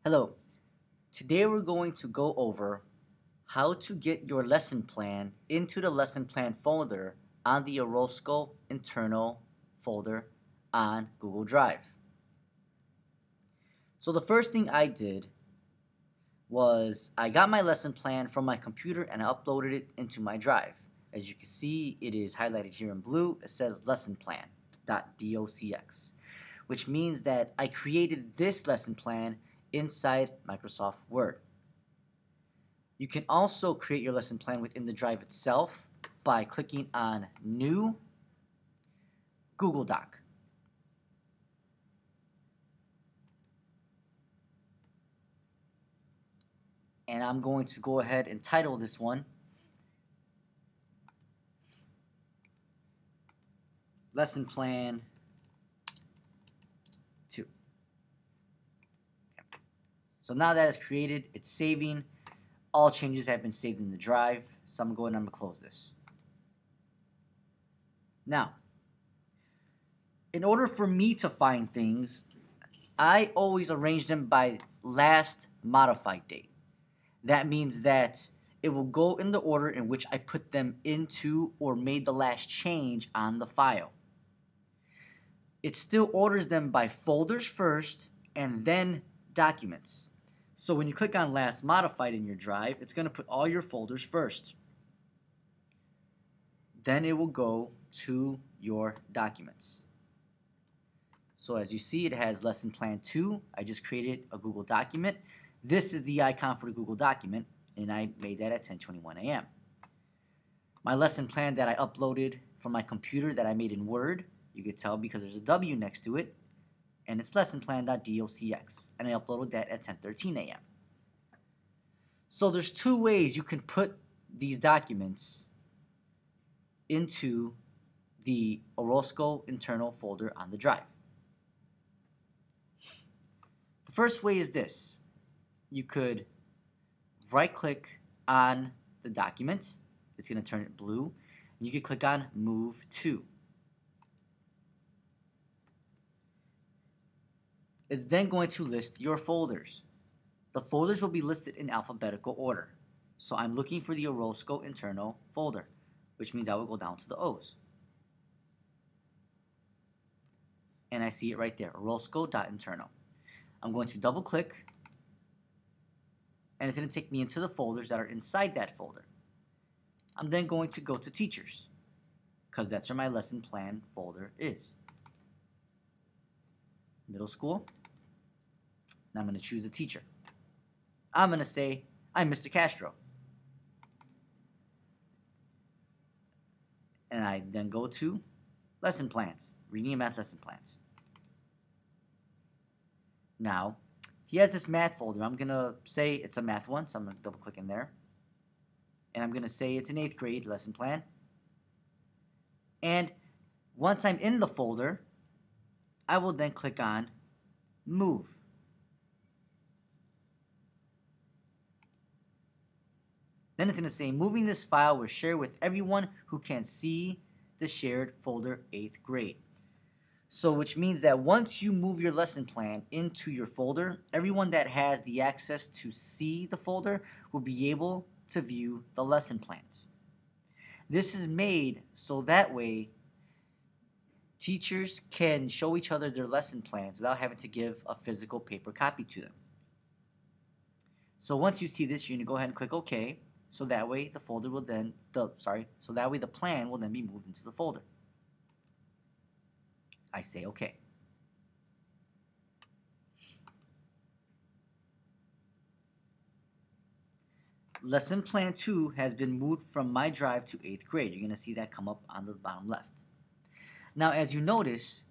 Hello, today we're going to go over how to get your lesson plan into the lesson plan folder on the Orozco internal folder on Google Drive. So the first thing I did was I got my lesson plan from my computer and I uploaded it into my drive. As you can see, it is highlighted here in blue. It says lesson plan.docx, which means that I created this lesson plan inside Microsoft Word. You can also create your lesson plan within the drive itself by clicking on New, Google Doc. And I'm going to go ahead and title this one Lesson Plan 2. So now that it's created, it's saving. All changes have been saved in the drive. So I'm going to close this. Now, in order for me to find things, I always arrange them by last modified date. That means that it will go in the order in which I put them into or made the last change on the file. It still orders them by folders first and then documents. So when you click on last modified in your drive, it's going to put all your folders first. Then it will go to your documents. So as you see, it has lesson plan 2. I just created a Google document. This is the icon for the Google document, and I made that at 10:21 a.m. My lesson plan that I uploaded from my computer that I made in Word, you could tell because there's a W next to it, and it's lessonplan.docx, and I uploaded that at 10:13 a.m. So there's two ways you can put these documents into the Orozco internal folder on the drive. The first way is this. You could right-click on the document. It's going to turn it blue. And you could click on Move To. It's then going to list your folders. The folders will be listed in alphabetical order. So I'm looking for the Orozco internal folder, which means I will go down to the O's. And I see it right there, Orozco.internal. I'm going to double click, and it's going to take me into the folders that are inside that folder. I'm then going to go to Teachers, because that's where my lesson plan folder is. Middle School. And I'm going to choose a teacher. I'm going to say, I'm Mr. Castro. And I then go to Lesson Plans, Reading and Math Lesson Plans. Now, he has this math folder. I'm going to say it's a math one, so I'm going to double click in there. And I'm going to say it's an 8th grade lesson plan. And once I'm in the folder, I will then click on Move. Then it's going to say, moving this file will share with everyone who can see the shared folder 8th grade. So which means that once you move your lesson plan into your folder, everyone that has the access to see the folder will be able to view the lesson plans. This is made so that way teachers can show each other their lesson plans without having to give a physical paper copy to them. So once you see this, you're going to go ahead and click OK. So that way the folder will then, so that way the plan will then be moved into the folder. I say OK. Lesson Plan 2 has been moved from my drive to 8th grade. You're going to see that come up on the bottom left. Now, as you notice,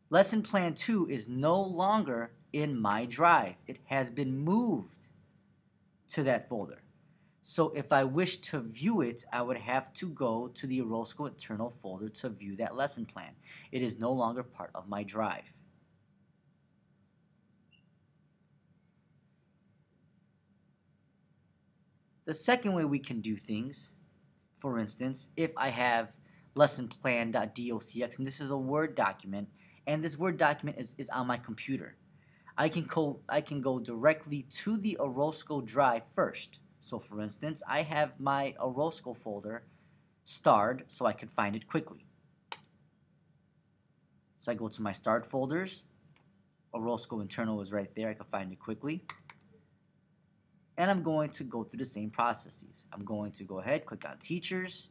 Lesson Plan 2 is no longer in my drive. It has been moved to that folder. So if I wish to view it, I would have to go to the Orozco internal folder to view that lesson plan. It is no longer part of my drive. The second way we can do things, for instance, if I have lessonplan.docx, and this is a Word document, and this Word document is on my computer, I can go directly to the Orozco drive first. So for instance, I have my Orozco folder starred so I can find it quickly. So I go to my starred folders. Orozco internal is right there. I can find it quickly. And I'm going to go through the same processes. I'm going to go ahead, click on teachers,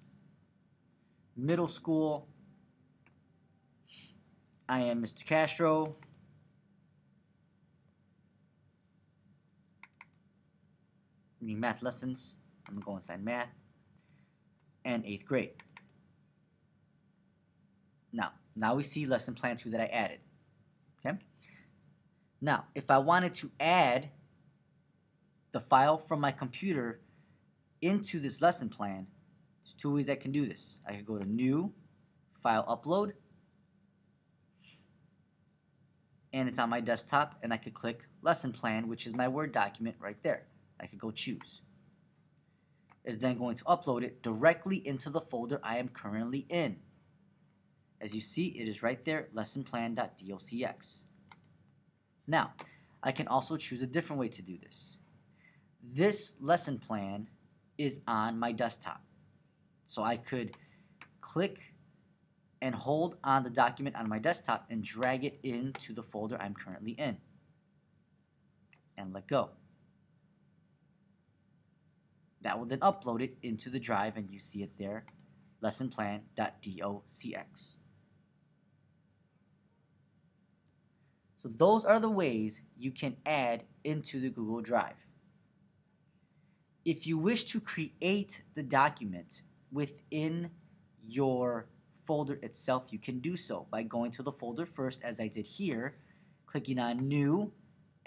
middle school. I am Mr. Castro. Math lessons. I'm going to go inside math. And 8th grade. Now we see lesson plan 2 that I added. Okay. Now, if I wanted to add the file from my computer into this lesson plan, there's 2 ways I can do this. I could go to New, File Upload, and it's on my desktop, and I could click Lesson Plan, which is my Word document right there. I could go Choose. It's then going to upload it directly into the folder I am currently in. As you see, it is right there, lessonplan.docx. Now, I can also choose a different way to do this. This lesson plan is on my desktop. So I could click and hold on the document on my desktop and drag it into the folder I'm currently in. And let go. That will then upload it into the drive, and you see it there, lessonplan.docx. So those are the ways you can add into the Google Drive. If you wish to create the document within your folder itself, you can do so by going to the folder first, as I did here, clicking on New,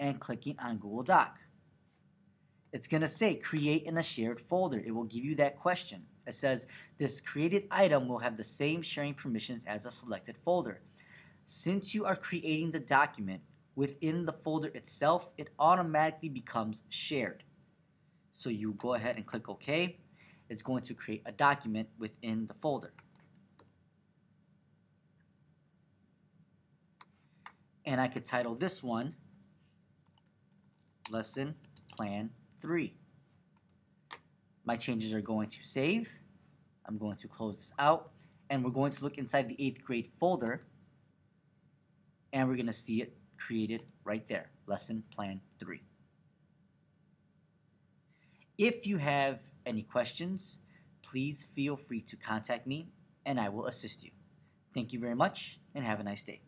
and clicking on Google Doc. It's going to say create in a shared folder. It will give you that question. It says this created item will have the same sharing permissions as a selected folder. Since you are creating the document within the folder itself, it automatically becomes shared. So you go ahead and click OK. It's going to create a document within the folder. And I could title this one Lesson Plan 3. My changes are going to save. I'm going to close this out, and we're going to look inside the 8th grade folder, and we're going to see it created right there, Lesson Plan 3. If you have any questions, please feel free to contact me, and I will assist you. Thank you very much, and have a nice day.